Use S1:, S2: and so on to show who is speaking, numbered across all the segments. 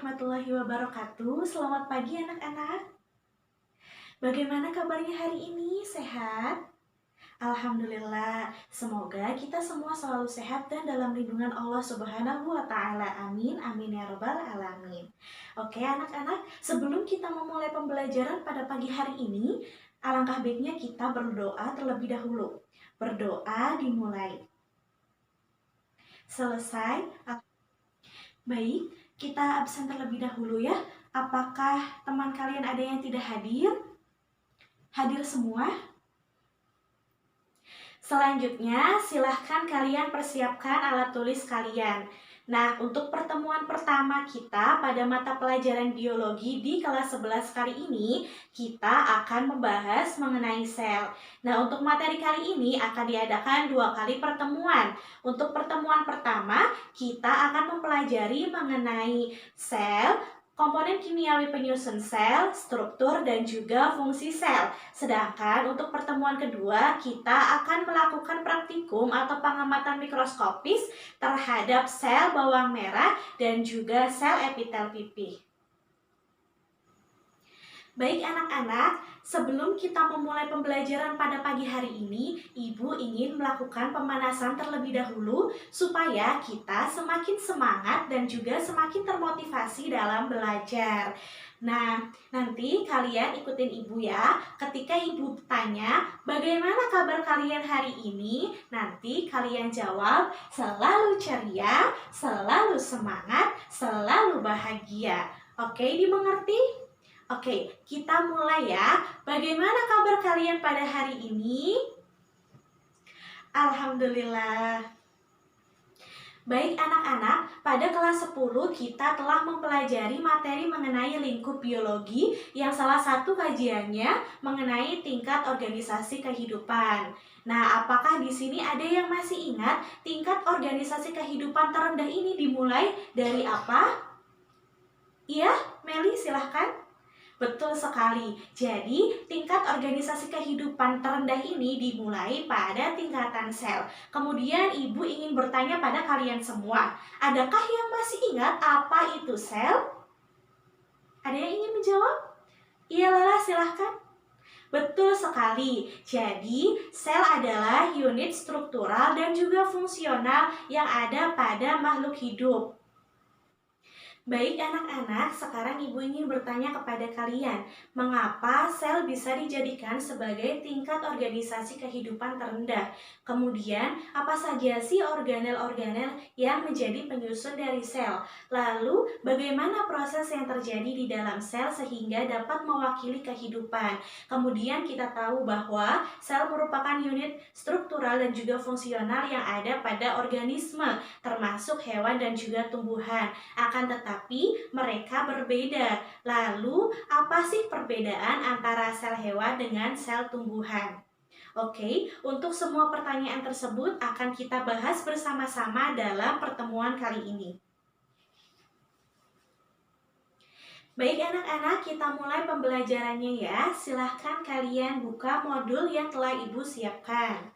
S1: warahmatullahi wabarakatuh. Selamat pagi anak-anak. Bagaimana kabarnya hari ini? Sehat? Alhamdulillah. Semoga kita semua selalu sehat dan dalam lindungan Allah Subhanahu wa taala. Amin. Amin ya rabbal alamin. Oke, anak-anak, sebelum kita memulai pembelajaran pada pagi hari ini, alangkah baiknya kita berdoa terlebih dahulu. Berdoa dimulai. Selesai. Baik, kita absen terlebih dahulu ya. Apakah teman kalian ada yang tidak hadir? Hadir semua? Selanjutnya, silahkan kalian persiapkan alat tulis kalian. Nah, untuk pertemuan pertama kita pada mata pelajaran biologi di kelas 11 kali ini, kita akan membahas mengenai sel. Nah, untuk materi kali ini akan diadakan 2 kali pertemuan. Untuk pertemuan pertama, kita akan mempelajari mengenai sel, komponen kimiawi penyusun sel, struktur, dan juga fungsi sel. Sedangkan untuk pertemuan kedua, kita akan melakukan praktikum atau pengamatan mikroskopis terhadap sel bawang merah dan juga sel epitel pipih. Baik anak-anak, sebelum kita memulai pembelajaran pada pagi hari ini, Ibu ingin melakukan pemanasan terlebih dahulu supaya kita semakin semangat dan juga semakin termotivasi dalam belajar. Nah, nanti kalian ikutin Ibu ya. Ketika Ibu tanya, bagaimana kabar kalian hari ini? Nanti kalian jawab, selalu ceria, selalu semangat, selalu bahagia. Oke, dimengerti? Oke, kita mulai ya. Bagaimana kabar kalian pada hari ini? Alhamdulillah. Baik anak-anak, pada kelas 10 kita telah mempelajari materi mengenai lingkup biologi yang salah satu kajiannya mengenai tingkat organisasi kehidupan. Nah, apakah di sini ada yang masih ingat tingkat organisasi kehidupan terendah ini dimulai dari apa? Iya, Meli silahkan. Betul sekali. Jadi, tingkat organisasi kehidupan terendah ini dimulai pada tingkatan sel. Kemudian, Ibu ingin bertanya pada kalian semua, adakah yang masih ingat apa itu sel? Ada yang ingin menjawab? Iya, Lala, silahkan. Betul sekali. Jadi, sel adalah unit struktural dan juga fungsional yang ada pada makhluk hidup. Baik anak-anak, sekarang Ibu ingin bertanya kepada kalian, mengapa sel bisa dijadikan sebagai tingkat organisasi kehidupan terendah? Kemudian, apa saja sih organel-organel yang menjadi penyusun dari sel? Lalu, bagaimana proses yang terjadi di dalam sel sehingga dapat mewakili kehidupan? Kemudian kita tahu bahwa sel merupakan unit struktural dan juga fungsional yang ada pada organisme, termasuk hewan dan juga tumbuhan. Akan tetapi mereka berbeda. Lalu, apa sih perbedaan antara sel hewan dengan sel tumbuhan? Oke, untuk semua pertanyaan tersebut akan kita bahas bersama-sama dalam pertemuan kali ini. Baik anak-anak, kita mulai pembelajarannya ya. Silahkan kalian buka modul yang telah Ibu siapkan.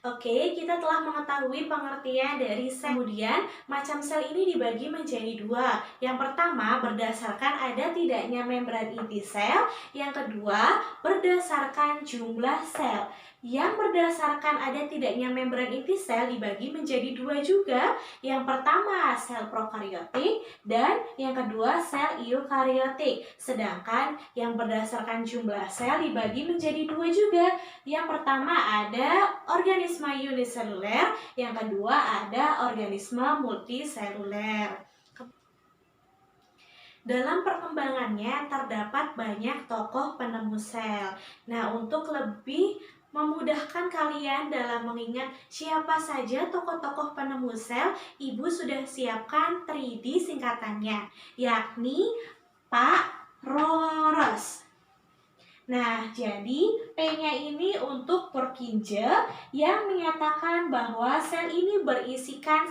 S1: Oke, kita telah mengetahui pengertian dari sel. Kemudian, macam sel ini dibagi menjadi 2. Yang pertama, berdasarkan ada tidaknya membran inti sel. Yang kedua, berdasarkan jumlah sel. Yang berdasarkan ada tidaknya membran inti sel dibagi menjadi 2 juga. Yang pertama, sel prokariotik dan yang kedua, sel eukariotik. Sedangkan yang berdasarkan jumlah sel dibagi menjadi 2 juga. Yang pertama ada organisme uniseluler, yang kedua ada organisme multiseluler. Dalam perkembangannya terdapat banyak tokoh penemu sel. Nah, untuk lebih memudahkan kalian dalam mengingat siapa saja tokoh-tokoh penemu sel, Ibu sudah siapkan 3D singkatannya, yakni Pak Roros. Nah, jadi P-nya ini untuk Purkinje yang menyatakan bahwa sel ini berisikan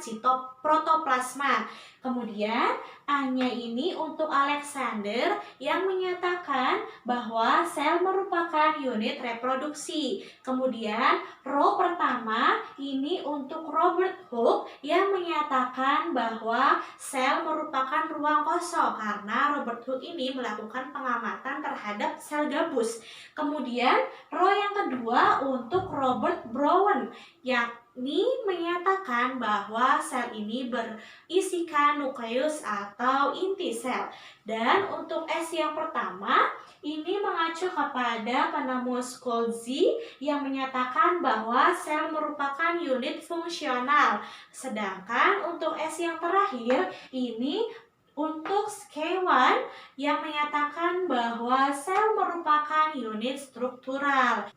S1: protoplasma. Kemudian A-nya ini untuk Alexander yang menyatakan bahwa sel merupakan unit reproduksi. Kemudian row pertama ini untuk Robert Hooke yang menyatakan bahwa sel merupakan ruang kosong karena Robert Hooke ini melakukan pengamatan terhadap sel gabus. Kemudian row yang kedua untuk Robert Brown yakni menyatakan bahwa sel ini berisikan nukleus atau inti sel. Dan untuk S yang pertama ini mengacu kepada penemu Scholzi yang menyatakan bahwa sel merupakan unit fungsional. Sedangkan untuk S yang terakhir ini untuk Skewan yang menyatakan bahwa sel merupakan unit struktural.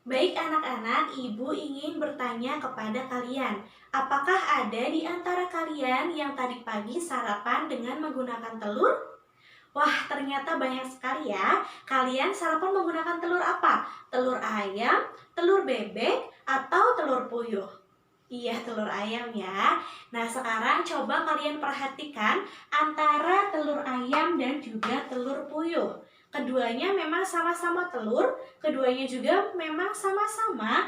S1: Baik anak-anak, Ibu ingin bertanya kepada kalian, apakah ada di antara kalian yang tadi pagi sarapan dengan menggunakan telur? Wah, ternyata banyak sekali ya. Kalian sarapan menggunakan telur apa? Telur ayam, telur bebek, atau telur puyuh? Iya, telur ayam ya. Nah, sekarang coba kalian perhatikan antara telur ayam dan juga telur puyuh. Keduanya memang sama-sama telur, keduanya juga memang sama-sama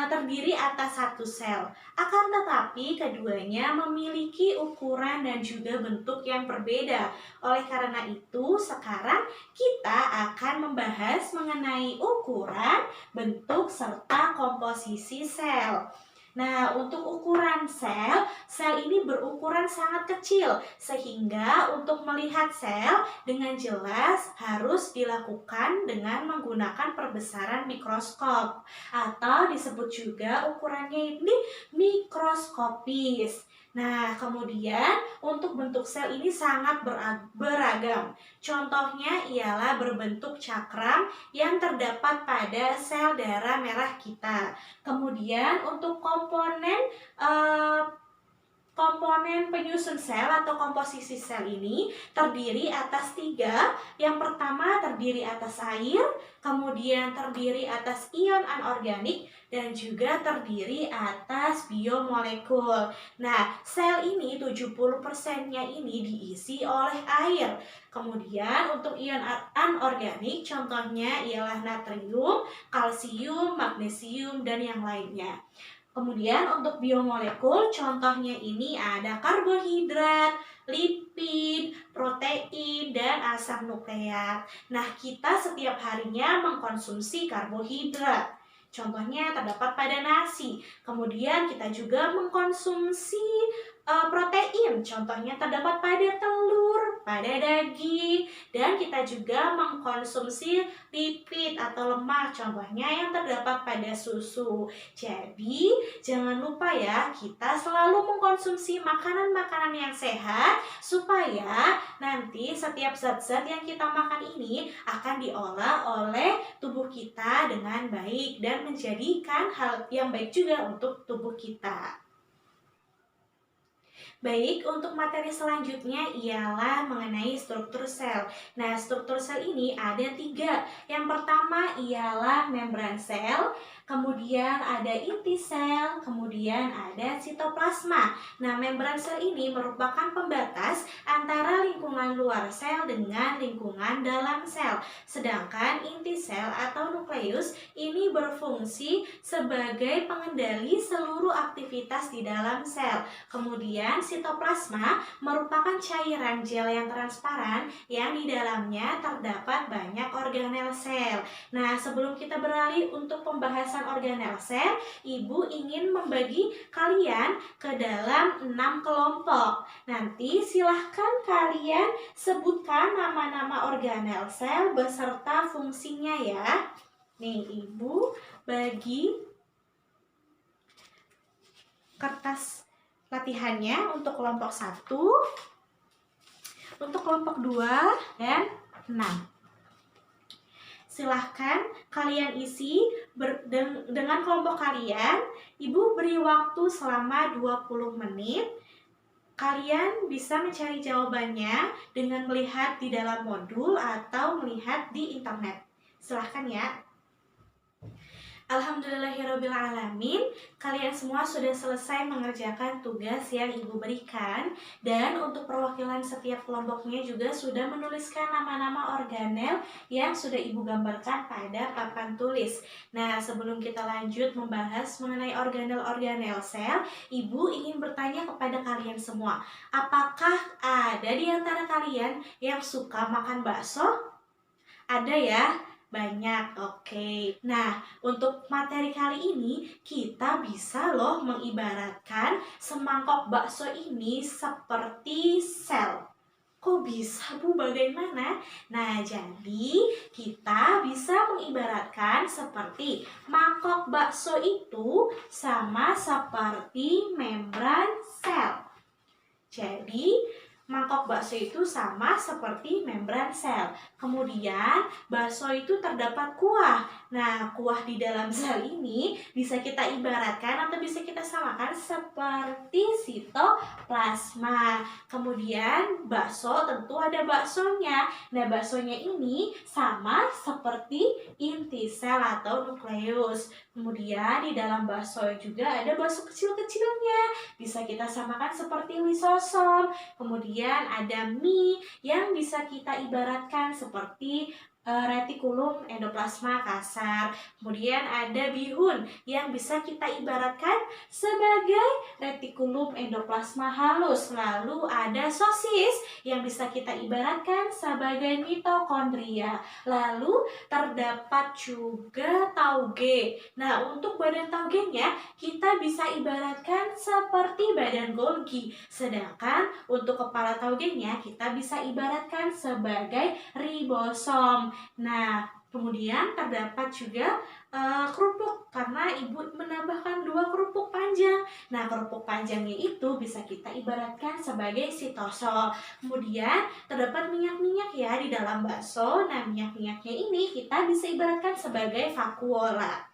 S1: terdiri atas satu sel. Akan tetapi keduanya memiliki ukuran dan juga bentuk yang berbeda. Oleh karena itu, sekarang kita akan membahas mengenai ukuran, bentuk, serta komposisi sel. Nah, untuk ukuran sel ini berukuran sangat kecil, sehingga untuk melihat sel dengan jelas harus dilakukan dengan menggunakan perbesaran mikroskop, atau disebut juga ukurannya ini mikroskopis. Nah, kemudian untuk bentuk sel ini sangat beragam. Contohnya ialah berbentuk cakram yang terdapat pada sel darah merah kita. Kemudian untuk komponen penyusun sel atau komposisi sel ini terdiri atas 3. Yang pertama terdiri atas air, kemudian terdiri atas ion anorganik, dan juga terdiri atas biomolekul. Nah, sel ini 70%-nya ini diisi oleh air. Kemudian untuk ion anorganik contohnya ialah natrium, kalsium, magnesium, dan yang lainnya. Kemudian untuk biomolekul contohnya ini ada karbohidrat, lipid, protein, dan asam nukleat. Nah, kita setiap harinya mengkonsumsi karbohidrat. Contohnya terdapat pada nasi. Kemudian kita juga mengkonsumsi protein. Contohnya terdapat pada telur, pada daging, dan kita juga mengkonsumsi lipid atau lemak. Contohnya yang terdapat pada susu. Jadi, jangan lupa ya, kita selalu mengkonsumsi makanan-makanan yang sehat supaya nanti setiap zat-zat yang kita makan ini akan diolah oleh tubuh kita dengan baik dan menjadikan hal yang baik juga untuk tubuh kita. Baik, untuk materi selanjutnya ialah mengenai struktur sel. Nah, struktur sel ini ada 3. Yang pertama ialah membran sel, kemudian ada inti sel, kemudian ada sitoplasma. Nah, membran sel ini merupakan pembatas antara lingkungan luar sel dengan lingkungan dalam sel. Sedangkan inti sel atau nukleus ini berfungsi sebagai pengendali seluruh aktivitas di dalam sel. Kemudian sitoplasma merupakan cairan gel yang transparan yang di dalamnya terdapat banyak organel sel. Nah, sebelum kita beralih untuk pembahasan organel sel, Ibu ingin membagi kalian ke dalam 6 kelompok. Nanti silahkan kalian sebutkan nama-nama organel sel beserta fungsinya ya. Nih, Ibu bagi kertas latihannya untuk kelompok 1, untuk kelompok 2, dan 6. Silahkan kalian isi dengan kelompok kalian. Ibu beri waktu selama 20 menit. Kalian bisa mencari jawabannya dengan melihat di dalam modul atau melihat di internet. Silahkan ya. Alhamdulillahirrabbilalamin, kalian semua sudah selesai mengerjakan tugas yang Ibu berikan. Dan untuk perwakilan setiap kelompoknya juga sudah menuliskan nama-nama organel yang sudah Ibu gambarkan pada papan tulis. Nah, sebelum kita lanjut membahas mengenai organel-organel sel, Ibu ingin bertanya kepada kalian semua, apakah ada di antara kalian yang suka makan bakso? Ada ya? Banyak, oke. Nah, untuk materi kali ini kita bisa loh mengibaratkan semangkok bakso ini seperti sel. Kok bisa, Bu? Bagaimana? Nah, jadi kita bisa mengibaratkan seperti mangkok bakso itu sama seperti membran sel. Jadi, mangkok bakso itu sama seperti membran sel. Kemudian, bakso itu terdapat kuah. Nah, kuah di dalam sel ini bisa kita ibaratkan atau bisa kita samakan seperti sitoplasma. Kemudian, bakso tentu ada baksonya. Nah, baksonya ini sama seperti inti sel atau nukleus. Kemudian, di dalam bakso juga ada bakso kecil-kecilnya. Bisa kita samakan seperti lisosom. Kemudian ada mie yang bisa kita ibaratkan seperti retikulum endoplasma kasar. Kemudian ada bihun yang bisa kita ibaratkan sebagai retikulum endoplasma halus. Lalu ada sosis yang bisa kita ibaratkan sebagai mitokondria. Lalu terdapat juga tauge. Nah, untuk badan taugenya kita bisa ibaratkan seperti badan Golgi. Sedangkan untuk kepala taugenya kita bisa ibaratkan sebagai ribosom. Nah, kemudian terdapat juga kerupuk karena Ibu menambahkan 2 kerupuk panjang. Nah, kerupuk panjangnya itu bisa kita ibaratkan sebagai sitosol. Kemudian terdapat minyak-minyak ya di dalam bakso. Nah, minyak-minyaknya ini kita bisa ibaratkan sebagai vakuola.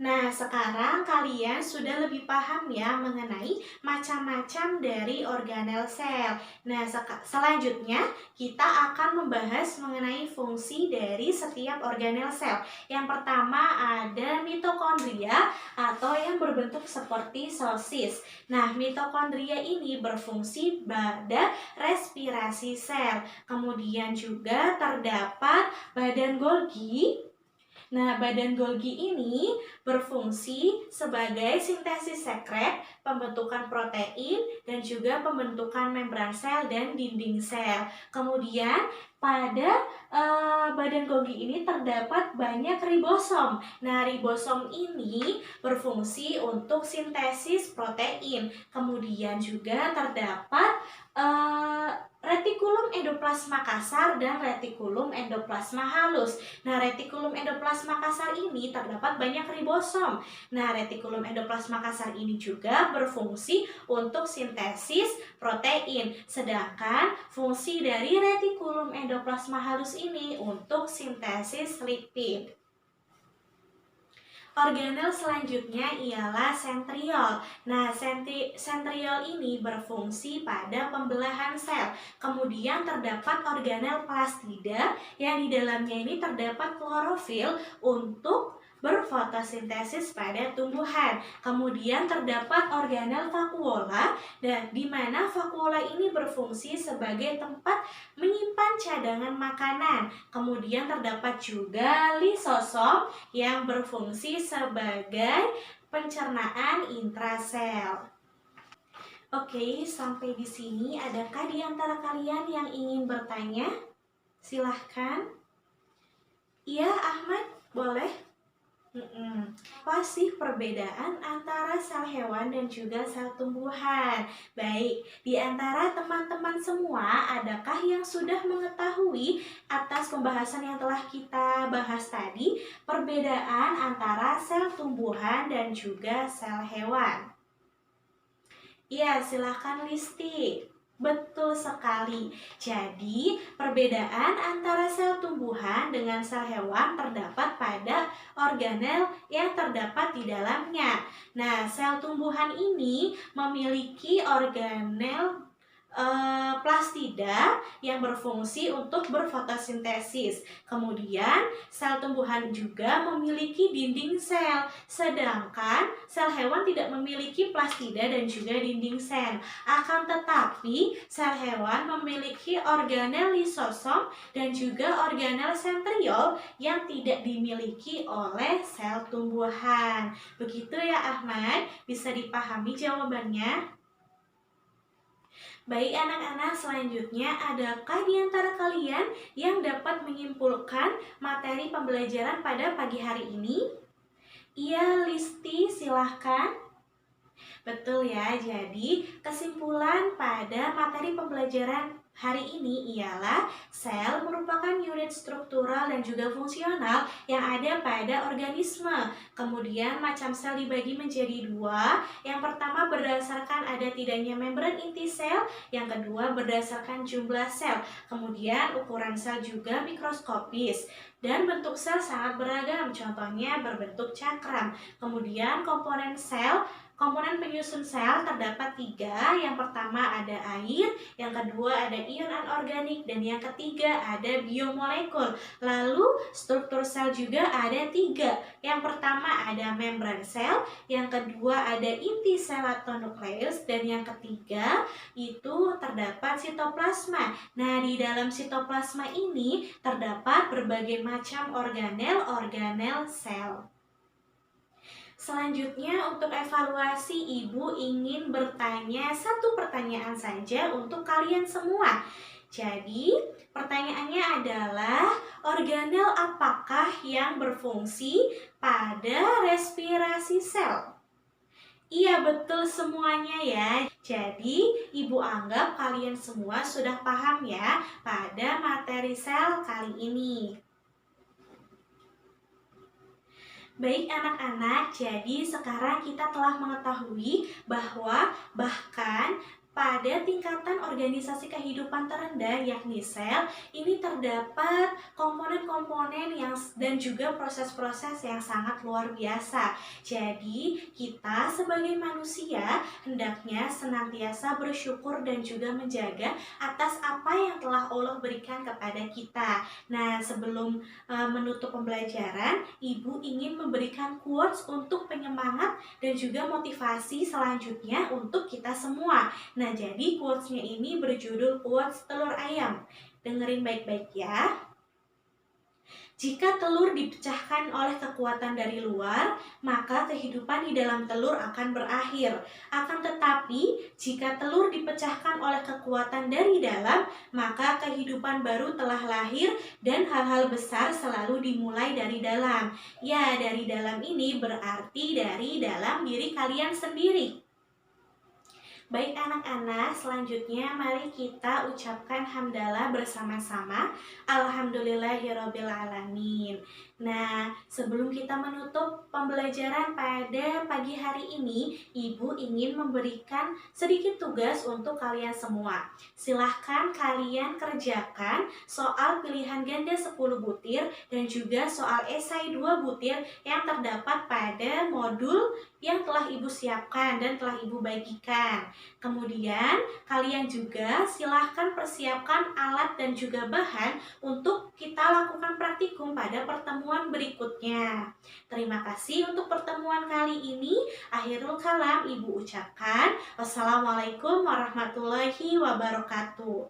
S1: Nah, sekarang kalian sudah lebih paham ya mengenai macam-macam dari organel sel. Nah, selanjutnya kita akan membahas mengenai fungsi dari setiap organel sel. Yang pertama ada mitokondria atau yang berbentuk seperti sosis. Nah, mitokondria ini berfungsi pada respirasi sel. Kemudian juga terdapat badan Golgi. Nah, badan Golgi ini berfungsi sebagai sintesis sekret, pembentukan protein, dan juga pembentukan membran sel dan dinding sel. Kemudian, pada badan Golgi ini terdapat banyak ribosom. Nah, ribosom ini berfungsi untuk sintesis protein. Kemudian juga terdapat retikulum endoplasma kasar dan retikulum endoplasma halus. Nah, retikulum endoplasma kasar ini terdapat banyak ribosom. Nah, retikulum endoplasma kasar ini juga berfungsi untuk sintesis protein. Sedangkan fungsi dari retikulum endoplasma halus ini untuk sintesis lipid. Organel selanjutnya ialah sentriol. Nah, sentriol ini berfungsi pada pembelahan sel. Kemudian terdapat organel plastida yang di dalamnya ini terdapat klorofil untuk berfotosintesis pada tumbuhan. Kemudian terdapat organel vakuola dan di mana vakuola ini berfungsi sebagai tempat menyimpan cadangan makanan. Kemudian terdapat juga lisosom yang berfungsi sebagai pencernaan intrasel. Oke, sampai di sini adakah di antara kalian yang ingin bertanya? Silahkan. Iya, Ahmad, boleh? Apa sih perbedaan antara sel hewan dan juga sel tumbuhan? Baik, di antara teman-teman semua, adakah yang sudah mengetahui atas pembahasan yang telah kita bahas tadi, perbedaan antara sel tumbuhan dan juga sel hewan? Iya, silahkan Listi. Betul sekali. Jadi, perbedaan antara sel tumbuhan dengan sel hewan terdapat pada organel yang terdapat di dalamnya. Nah, sel tumbuhan ini memiliki organel plastida yang berfungsi untuk berfotosintesis. Kemudian, sel tumbuhan juga memiliki dinding sel, sedangkan sel hewan tidak memiliki plastida dan juga dinding sel. Akan tetapi, sel hewan memiliki organel lisosom dan juga organel sentriol yang tidak dimiliki oleh sel tumbuhan. Begitu ya Ahmad, bisa dipahami jawabannya? Baik anak-anak, selanjutnya adakah di antara kalian yang dapat menyimpulkan materi pembelajaran pada pagi hari ini? Iya, Listi, silahkan. Betul ya, jadi kesimpulan pada materi pembelajaran hari ini ialah sel merupakan unit struktural dan juga fungsional yang ada pada organisme. Kemudian macam sel dibagi menjadi dua. Yang pertama berdasarkan ada tidaknya membran inti sel, yang kedua berdasarkan jumlah sel. Kemudian ukuran sel juga mikroskopis. Dan bentuk sel sangat beragam, contohnya berbentuk cakram. Kemudian komponen penyusun sel terdapat 3. Yang pertama ada air, yang kedua ada ion anorganik, dan yang ketiga ada biomolekul. Lalu struktur sel juga ada 3. Yang pertama ada membran sel, yang kedua ada inti sel atau nukleus, dan yang ketiga itu terdapat sitoplasma. Nah, di dalam sitoplasma ini terdapat berbagai macam organel sel. Selanjutnya untuk evaluasi, Ibu ingin bertanya satu pertanyaan saja untuk kalian semua. Jadi pertanyaannya adalah organel apakah yang berfungsi pada respirasi sel? Iya, betul semuanya ya. Jadi Ibu anggap kalian semua sudah paham ya pada materi sel kali ini. Baik anak-anak, jadi sekarang kita telah mengetahui bahwa bahkan pada tingkatan organisasi kehidupan terendah yakni sel, ini terdapat komponen-komponen dan juga proses-proses yang sangat luar biasa. Jadi kita sebagai manusia hendaknya senantiasa bersyukur dan juga menjaga atas apa yang telah Allah berikan kepada kita. Nah, sebelum menutup pembelajaran, Ibu ingin memberikan quotes untuk penyemangat dan juga motivasi selanjutnya untuk kita semua. Nah, jadi quotes-nya ini berjudul quotes telur ayam. Dengerin baik-baik ya. Jika telur dipecahkan oleh kekuatan dari luar, maka kehidupan di dalam telur akan berakhir. Akan tetapi, jika telur dipecahkan oleh kekuatan dari dalam, maka kehidupan baru telah lahir dan hal-hal besar selalu dimulai dari dalam. Ya, dari dalam ini berarti dari dalam diri kalian sendiri. Baik anak-anak, selanjutnya mari kita ucapkan hamdalah bersama-sama. Alhamdulillahirrabbilalamin. Nah, sebelum kita menutup pembelajaran pada pagi hari ini, Ibu ingin memberikan sedikit tugas untuk kalian semua. Silahkan kalian kerjakan soal pilihan ganda 10 butir dan juga soal esai 2 butir yang terdapat pada modul yang telah Ibu siapkan dan telah Ibu bagikan. Kemudian kalian juga silahkan persiapkan alat dan juga bahan untuk kita lakukan praktikum pada pertemuan berikutnya. Terima kasih untuk pertemuan kali ini. Akhirul kalam, Ibu ucapkan wassalamualaikum warahmatullahi wabarakatuh.